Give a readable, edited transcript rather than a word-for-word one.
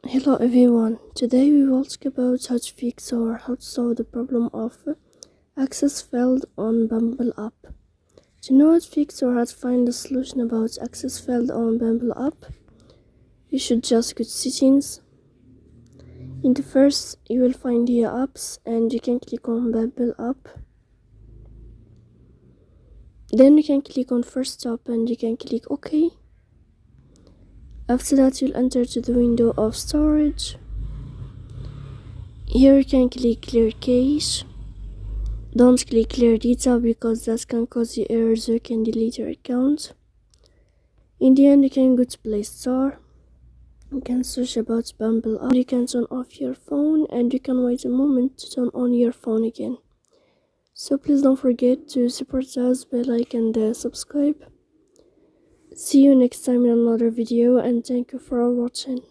Hello everyone, today we will talk about how to fix or how to solve the problem of access failed on Bumble app. To know how to fix or how to find a solution about access failed on Bumble app, you should just go to settings. In the first, you will find here apps and you can click on Bumble app. Then you can click on first stop and you can click OK. After that, you'll enter to the window of storage. Here you can click clear cache. Don't click clear data because that can cause you errors. You can delete your account. In the end, you can go to Play Store. You can search about Bumble app. You can turn off your phone and you can wait a moment to turn on your phone again. So please don't forget to support us by like and subscribe. See you next time in another video and thank you for watching.